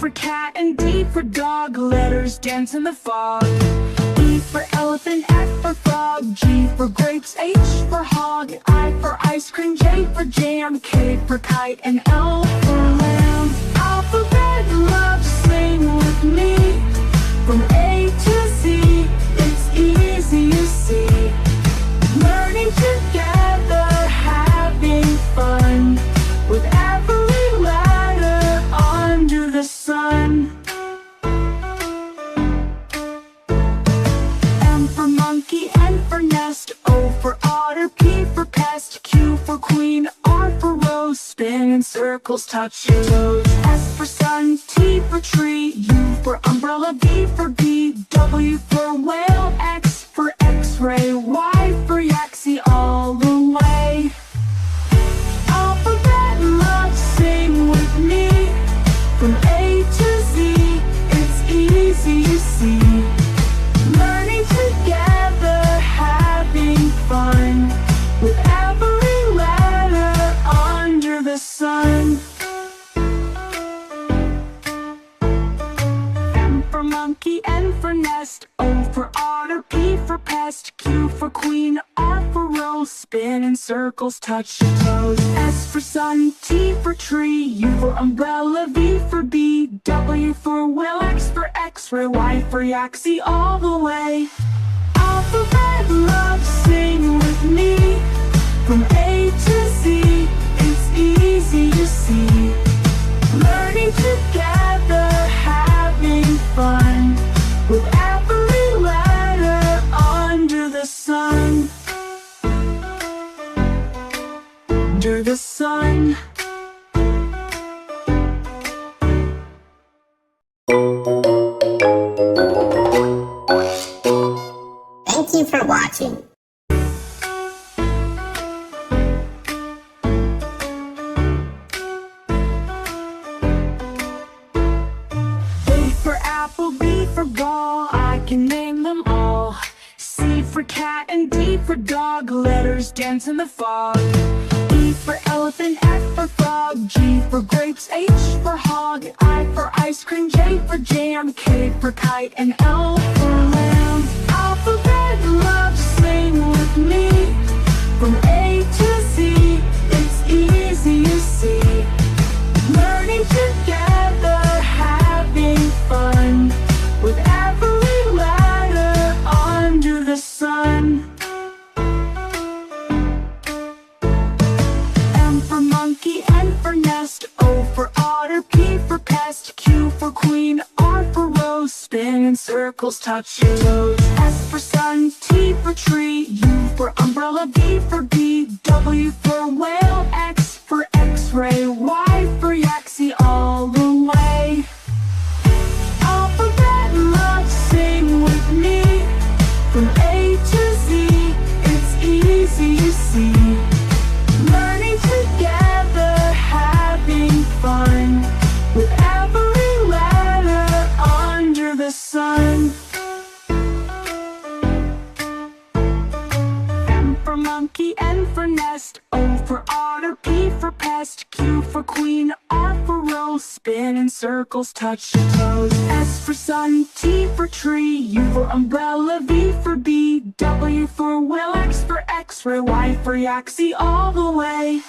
for cat and D for dog, letters dance in the fog. E for elephant, F for frog, G for grapes, H for hog, I for ice cream, J for jam, K for kite, and L for lamb. Alphabet love, sing with me. From A to Z, it's easy, you see. Learning together, having fun, with every letter under the sun. M for monkey, N for nest, O for otter, P for pest, Q for queen, R for rose, spin in circles, touch your toes. S for sun, T for tree, U for umbrella, V for bee, W for whale, X for x-ray, Y for yaxi, all the way. Alphabet love, sing with me. From A to Z, it's easy, you see. Learning together, having fun, with every letter under the sun. M for monkey, N for nest, O for otter, P for pest, Q for queen, R for rose, spin in circles, touch your toes. S for sun, T for tree, U for umbrella, V for bee, W for whale, X for x-ray, Y for yaxi, all the way. Alphabet love, sing with me. From A to Z, it's easy, you see. Learning together, having fun, with every letter under the sun. Under the sun. Thank you for watching. A for apple, B for ball, I can name them all. C for cat and D for dog, letters dance in the fog. E for elephant, F for frog, G for grapes, H for hog, I for ice cream, J for jam, K for kite, and L for lamb. Alphabet love, sing with me. From A to Z, it's easy, you see. Learning together, having fun, with every letter under the sun. M for monkey, N for nest, O for otter, P for pest, Q for queen, R for rose, spin in circles, touch your toes. S for sun, T for tree, U for umbrella, V for bee, W for whale, X for x-ray, Y for yaxi, all the way. Alphabet love, sing with me. From A to Z, it's easy, you see. Learning together, having fun, with every letter under the sun. M for monkey, N for nest, O for otter, P for pest, Q for queen, R for rose, spin in circles, touch your toes. S for sun, T for tree, U for umbrella, V for bee, W for whale, X for x-ray, Y for yaxi, all the way.